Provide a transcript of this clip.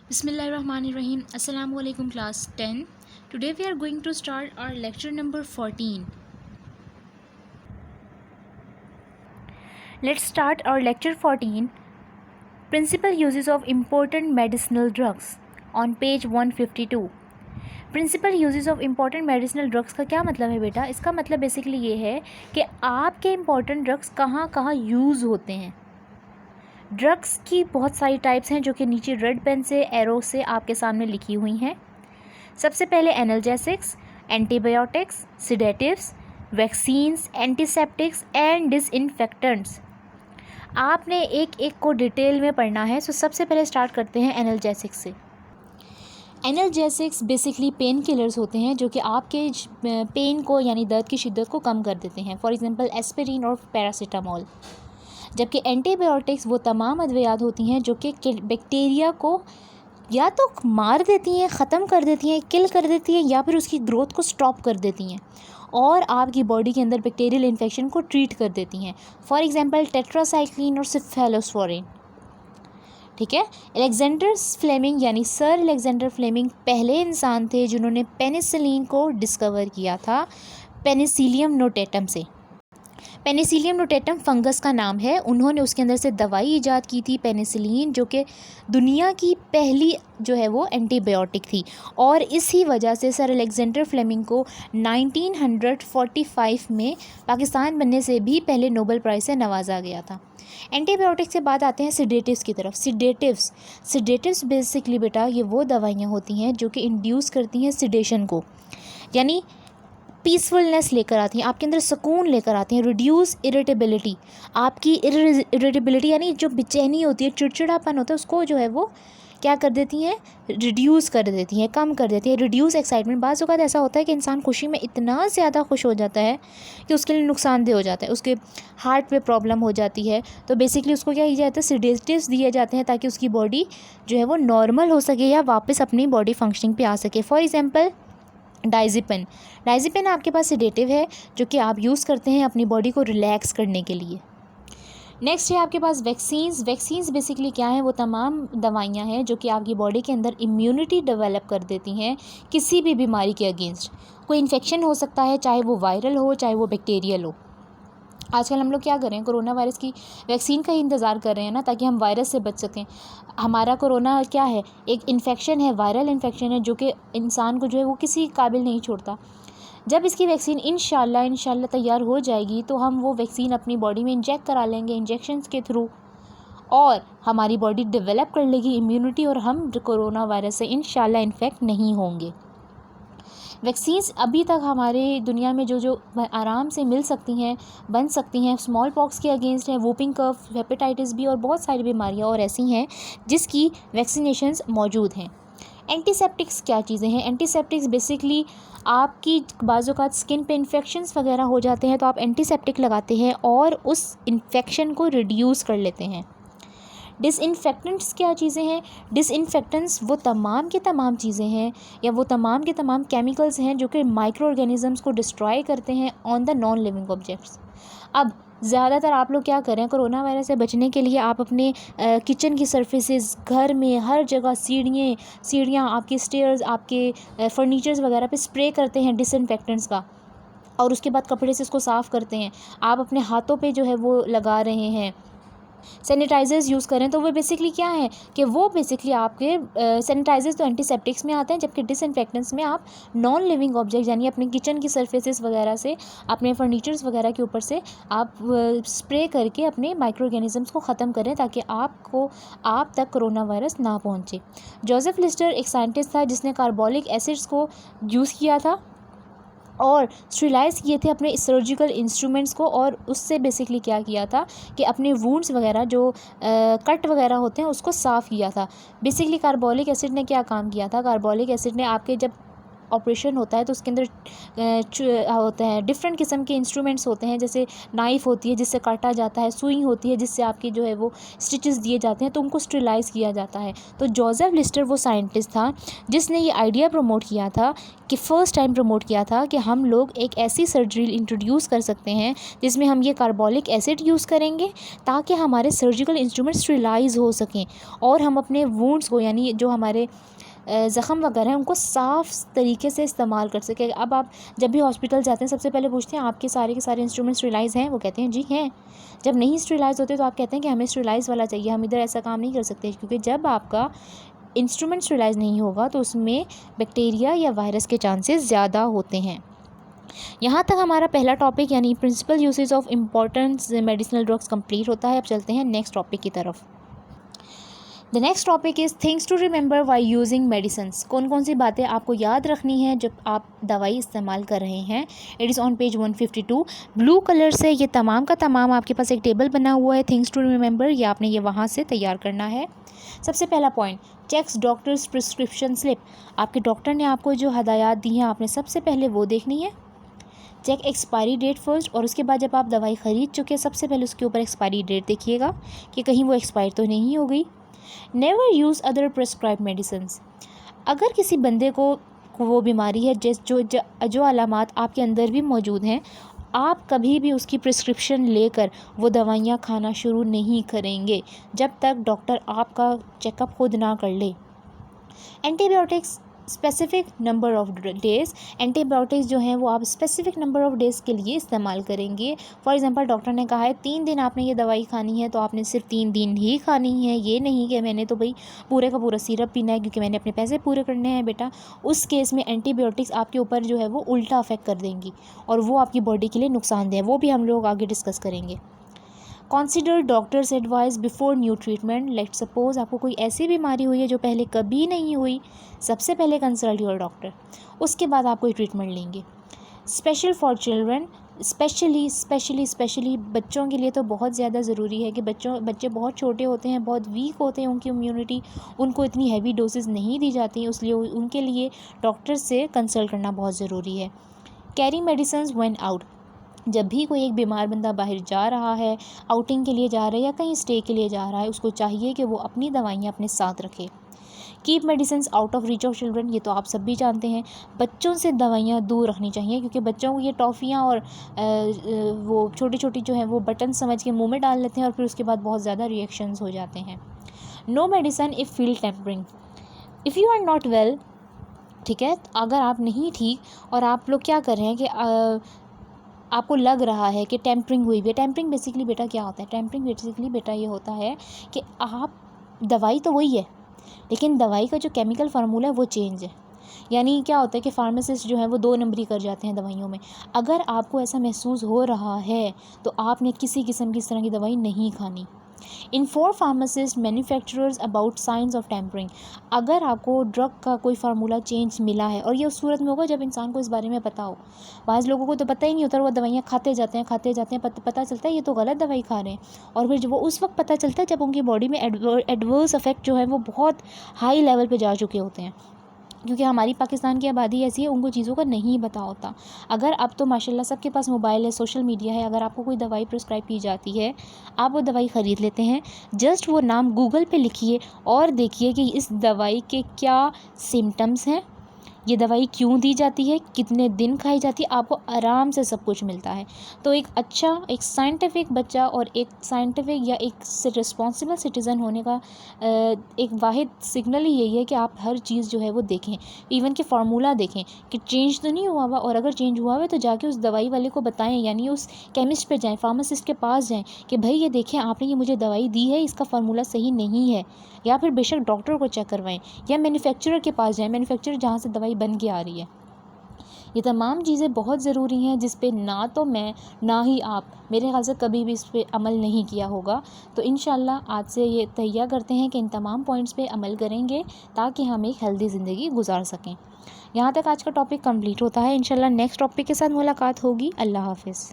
Bismillahirrahmanirrahim. Assalamu alaikum class 10. Today we are going to start our lecture number 14. Let's start our lecture 14. Principal uses of important medicinal drugs on page 152. Principal uses of important medicinal drugs का क्या मतलब है बेटा? इसका मतलब basically ये है कि आपके इम्पॉर्टेंट ड्रग्स कहाँ कहाँ यूज़ होते हैं। ड्रग्स की बहुत सारी टाइप्स हैं जो कि नीचे रेड पेन से एरो से आपके सामने लिखी हुई हैं। सबसे पहले analgesics, antibiotics, sedatives, vaccines, antiseptics and disinfectants. आपने एक एक को डिटेल में पढ़ना है। सबसे पहले स्टार्ट करते हैं एनाल्जेसिक्स से। एनाल्जेसिक्स बेसिकली पेन किलर्स होते हैं जो कि आपके पेन को यानी दर्द की शिद्दत को कम कर देते हैं। फॉर एग्जांपल एस्पिरिन और पैरासीटामोल। जबकि एंटीबायोटिक्स वो तमाम अद्वियात होती हैं जो कि बैक्टीरिया को या तो मार देती हैं, ख़त्म कर देती हैं, किल कर देती हैं, या फिर उसकी ग्रोथ को स्टॉप कर देती हैं और आपकी बॉडी के अंदर बैक्टीरियल इन्फेक्शन को ट्रीट कर देती हैं। फॉर एग्जांपल टेट्रासाइक्लिन और सिफेलोस्पोरिन। ठीक है। अलेक्जेंडर फ्लेमिंग यानी सर अलेक्जेंडर फ्लेमिंग पहले इंसान थे जिन्होंने पेनिसिलिन को डिस्कवर किया था पेनिसिलियम नोटेटम से। पेनिसिलियम नोटेटम फंगस का नाम है। उन्होंने उसके अंदर से दवाई इजाद की थी पेनिसिलिन, जो कि दुनिया की पहली जो है वो एंटीबायोटिक थी। और इसी वजह से सर अलेक्जेंडर फ्लेमिंग को 1945 में पाकिस्तान बनने से भी पहले नोबेल प्राइज़ से नवाजा गया था। एंटीबायोटिक से बात आते हैं सिडेटिव्स की तरफ। सिडेटिव्स बेसिकली बेटा ये वो दवाइयाँ होती हैं जो कि इंड्यूस करती हैं सिडेशन को, यानी पीसफुलनेस लेकर आती हैं, आपके अंदर सुकून लेकर आती हैं। रिड्यूस इरिटेबिलिटी, आपकी इरिटेबिलिटी यानी जो बेचैनी होती है, चिड़चिड़ापन होता है, उसको जो है वो क्या कर देती हैं, रिड्यूस कर देती हैं, कम कर देती हैं। रिड्यूस एक्साइटमेंट, बाज़ औक़ात ऐसा होता है कि इंसान खुशी में इतना ज़्यादा खुश हो जाता है कि उसके लिए नुकसानदेह हो जाता है, उसके हार्ट पे प्रॉब्लम हो जाती है। तो बेसिकली उसको क्या किया जाता है, सिडेटिव्स दिए जाते हैं ताकि उसकी बॉडी जो है वो नॉर्मल हो सके या वापस अपनी बॉडी फंक्शनिंग पे आ सके। फॉर एग्जांपल डायज़ेपिन आपके पास सिडेटिव है जो कि आप यूज़ करते हैं अपनी बॉडी को रिलैक्स करने के लिए। नेक्स्ट है आपके पास वैक्सीन्स बेसिकली क्या है, वो तमाम दवाइयाँ हैं जो कि आपकी बॉडी के अंदर इम्यूनिटी डेवलप कर देती हैं किसी भी बीमारी के अगेंस्ट। कोई इन्फेक्शन हो सकता है, चाहे वो वायरल हो चाहे वो बैक्टीरियल हो। आजकल हम लोग क्या कर रहे हैं, कोरोना वायरस की वैक्सीन का ही इंतज़ार कर रहे हैं ना, ताकि हम वायरस से बच सकें। हमारा कोरोना क्या है, एक इन्फेक्शन है, वायरल इन्फेक्शन है जो कि इंसान को जो है वो किसी काबिल नहीं छोड़ता। जब इसकी वैक्सीन इंशाल्लाह तैयार हो जाएगी तो हम वो वैक्सीन अपनी बॉडी में इंजेक्ट करा लेंगे इंजेक्शंस के थ्रू, और हमारी बॉडी डेवलप कर लेगी इम्यूनिटी, और हम कोरोना वायरस से इंशाल्लाह इन्फेक्ट नहीं होंगे। वैक्सीन्स अभी तक हमारे दुनिया में जो आराम से मिल सकती हैं, बन सकती हैं, स्मॉल पॉक्स के अगेंस्ट है, वूपिंग कफ, हेपेटाइटिस बी और बहुत सारी बीमारियां और ऐसी हैं जिसकी वैक्सीनेशंस मौजूद हैं। एंटीसेप्टिक्स क्या चीज़ें हैं? एंटीसेप्टिक्स बेसिकली आपकी बाज़ औक़ात स्किन पे इन्फेक्शंस वगैरह हो जाते हैं तो आप एंटीसेप्टिक लगाते हैं और उस इन्फेक्शन को रिड्यूस कर लेते हैं। डिसइंफेक्टेंट्स क्या चीज़ें हैं? डिसइंफेक्टेंट्स वो तमाम के तमाम चीज़ें हैं या वो तमाम के तमाम केमिकल्स हैं जो कि माइक्रो ऑर्गेनिज़म्स को डिस्ट्रॉय करते हैं on the non living objects. अब ज़्यादातर आप लोग क्या करें, कोरोना वायरस से बचने के लिए आप अपने किचन की सर्फेसेस, घर में हर जगह सीढ़ियाँ आपके स्टेयर्स, आपके फर्नीचर्स वगैरह पे स्प्रे करते हैं डिसइंफेक्टेंट्स का, और उसके बाद कपड़े से इसको साफ़ करते हैं। आप अपने हाथों पे जो है वो लगा रहे हैं, सैनिटाइज़र्स यूज़ करें, तो वो बेसिकली क्या है कि वो बेसिकली आपके सैनिटाइज़र्स तो एंटीसेप्टिक्स में आते हैं, जबकि डिसइंफेक्टेंट्स में आप नॉन लिविंग ऑब्जेक्ट यानी अपने किचन की सर्फेसेस वगैरह से, अपने फर्नीचर्स वगैरह के ऊपर से आप स्प्रे करके अपने माइक्रो ऑर्गेनिज़म्स को ख़त्म करें ताकि आप तक कोरोना वायरस ना पहुँचे। जोसेफ लिस्टर एक साइंटिस्ट था जिसने कार्बोलिक एसिड्स को यूज़ किया था और स्टरीलाइज़ किए थे अपने सर्जिकल इंस्ट्रूमेंट्स को, और उससे बेसिकली क्या किया था कि अपने वुंड्स वगैरह जो कट वगैरह होते हैं उसको साफ़ किया था। बेसिकली कार्बोलिक एसिड ने क्या काम किया था, कार्बोलिक एसिड ने आपके जब ऑपरेशन होता है तो उसके अंदर होता है डिफरेंट किस्म के इंस्ट्रूमेंट्स होते हैं, जैसे नाइफ़ होती है जिससे काटा जाता है, सुई होती है जिससे आपके जो है वो स्टिचेस दिए जाते हैं, तो उनको स्टरलाइज़ किया जाता है। तो जोसेफ लिस्टर वो साइंटिस्ट था जिसने ये आइडिया प्रमोट किया था, कि फ़र्स्ट टाइम प्रमोट किया था कि हम लोग एक ऐसी सर्जरी इंट्रोड्यूस कर सकते हैं जिसमें हम ये कार्बोलिक एसिड यूज़ करेंगे ताकि हमारे सर्जिकल इंस्ट्रूमेंट स्टरलाइज़ हो सकें और हम अपने वुंड्स को, यानी जो हमारे ज़ख़म वगैरह हैं, उनको साफ़ तरीके से इस्तेमाल कर सकें। अब आप जब भी हॉस्पिटल जाते हैं सबसे पहले पूछते हैं आपके सारे के सारे इंस्ट्रूमेंट स्टरलाइज़ हैं? वो कहते हैं जी हैं। जब नहीं स्टरलाइज़ होते तो आप कहते हैं कि हमें स्टरलाइज़ वाला चाहिए, हम इधर ऐसा काम नहीं कर सकते, क्योंकि जब आपका इंस्ट्रूमेंट स्टरलाइज़ नहीं होगा तो उसमें बैक्टीरिया या वायरस के चांसेस ज़्यादा होते हैं। यहाँ तक हमारा पहला टॉपिक यानी principal usage of important medicinal drugs complete होता है। अब चलते हैं नेक्स्ट टॉपिक की तरफ। The next topic is things to remember while using medicines. कौन कौन सी बातें आपको याद रखनी है जब आप दवाई इस्तेमाल कर रहे हैं। It is on page 152। Blue colour से ये तमाम का तमाम आपके पास एक टेबल बना हुआ है थिंग्स टू रिमेंबर, ये आपने ये वहाँ से तैयार करना है। सबसे पहला point, checks doctors prescription slip. आपके डॉक्टर ने आपको जो हदायत दी हैं आपने सबसे पहले वो देखनी है। चेक एक्सपायरी डेट फर्स्ट, और उसके बाद जब आप दवाई ख़रीद चुके सबसे पहले उसके ऊपर एक्सपायरी डेट देखिएगा कि कहीं वो एक्सपायर तो नहीं हो गई। Never use other prescribe medicines. अगर किसी बंदे को वो बीमारी है जो अलामात आपके अंदर भी मौजूद हैं, आप कभी भी उसकी प्रिस्क्रिप्शन लेकर वो दवाइयाँ खाना शुरू नहीं करेंगे जब तक डॉक्टर आपका चेकअप खुद ना कर ले। Antibiotics specific number of days. Antibiotics जो हैं वो आप स्पेसिफिक नंबर ऑफ़ डेज़ के लिए इस्तेमाल करेंगे। फॉर एग्जांपल डॉक्टर ने कहा है 3 दिन आपने ये दवाई खानी है तो आपने सिर्फ 3 दिन ही खानी है, ये नहीं कि मैंने तो भाई पूरे का पूरा सिरप पीना है क्योंकि मैंने अपने पैसे पूरे करने हैं बेटा। उस केस में एंटीबायोटिक्स आपके ऊपर जो है वो उल्टा अफेक्ट कर देंगी और वो आपकी बॉडी के लिए नुकसानदेह है, वो भी हम लोग आगे डिस्कस करेंगे। Consider doctors advice before new treatment. Let suppose आपको कोई ऐसी बीमारी हुई है जो पहले कभी नहीं हुई, सबसे पहले कंसल्ट योर डॉक्टर, उसके बाद आप कोई ट्रीटमेंट लेंगे। स्पेशल फॉर चिल्ड्रन, स्पेशली बच्चों के लिए तो बहुत ज़्यादा ज़रूरी है कि बच्चे बहुत छोटे होते हैं, बहुत वीक होते हैं, उनकी इम्यूनिटी, उनको इतनी हैवी डोजेज़ नहीं दी जाती, इसलिए उनके लिए डॉक्टर से कंसल्ट करना बहुत ज़रूरी है। Carry medicine when out. जब भी कोई एक बीमार बंदा बाहर जा रहा है, आउटिंग के लिए जा रहा है या कहीं स्टे के लिए जा रहा है, उसको चाहिए कि वो अपनी दवाइयाँ अपने साथ रखे। Keep medicines out of reach of children. ये तो आप सब भी जानते हैं, बच्चों से दवाइयाँ दूर रखनी चाहिए क्योंकि बच्चों को ये टॉफ़ियाँ और वो छोटी छोटी जो है वो बटन समझ के मुँह में डाल लेते हैं और फिर उसके बाद बहुत ज़्यादा रिएक्शंस हो जाते हैं। No medicine if feel tampering. If you are not well, ठीक है, अगर आप नहीं ठीक और आप लोग क्या कर रहे हैं कि आपको लग रहा है कि टेम्परिंग हुई है। टेम्परिंग बेसिकली बेटा क्या होता है? टेम्परिंग बेसिकली बेटा ये होता है कि आप, दवाई तो वही है लेकिन दवाई का जो केमिकल फार्मूला है वो चेंज है। यानी क्या होता है कि फार्मासिस्ट जो है वो 2 नंबरी कर जाते हैं दवाइयों में। अगर आपको ऐसा महसूस हो रहा है तो आपने किसी किस्म की इस तरह की दवाई नहीं खानी। Inform pharmacist manufacturers about signs of tampering. अगर आपको ड्रग का कोई फार्मूला चेंज मिला है, और ये उस सूरत में होगा जब इंसान को इस बारे में पता हो। बाज़ लोगों को तो पता ही नहीं होता, वो दवाइयाँ खाते जाते हैं पता चलता है ये तो गलत दवाई खा रहे हैं, और फिर जब वो उस वक्त पता चलता है जब उनकी बॉडी में एडवर्स इफेक्ट जो है वो बहुत हाई लेवल पर जा चुके होते हैं। क्योंकि हमारी पाकिस्तान की आबादी ऐसी है, उनको चीज़ों का नहीं पता होता। अगर अब तो माशाल्लाह सबके पास मोबाइल है, सोशल मीडिया है, अगर आपको कोई दवाई प्रिस्क्राइब की जाती है, आप वो दवाई ख़रीद लेते हैं, जस्ट वो नाम गूगल पे लिखिए और देखिए कि इस दवाई के क्या सिम्टम्स हैं, ये दवाई क्यों दी जाती है, कितने दिन खाई जाती है, आपको आराम से सब कुछ मिलता है। तो एक साइंटिफिक बच्चा और एक साइंटिफिक या एक रिस्पॉन्सिबल सिटीज़न होने का एक वाहिद सिग्नल ही यही है कि आप हर चीज़ जो है वो देखें, इवन कि फार्मूला देखें कि चेंज तो नहीं हुआ हुआ, और अगर चेंज हुआ हुआ तो जाके उस दवाई वाले को बताएं, यानी उस केमिस्ट पे जाएँ, फार्मासिस्ट के पास जाएँ कि भाई ये देखें आपने ये मुझे दवाई दी है, इसका फार्मूला सही नहीं है। या फिर बेशक डॉक्टर को चेक करवाएं या मैन्युफैक्चरर के पास जाएं, मैन्युफैक्चरर जहाँ से दवाई बन के आ रही है। ये तमाम चीज़ें बहुत ज़रूरी हैं जिस पे ना तो मैं ना ही आप, मेरे ख्याल से कभी भी इस पे अमल नहीं किया होगा। तो इंशाल्लाह आज से ये तैयार करते हैं कि इन तमाम पॉइंट्स पे अमल करेंगे ताकि हम एक हेल्दी ज़िंदगी गुजार सकें। यहाँ तक आज का टॉपिक कंप्लीट होता है। इंशाल्लाह नेक्स्ट टॉपिक के साथ मुलाकात होगी। अल्लाह हाफ़िज़।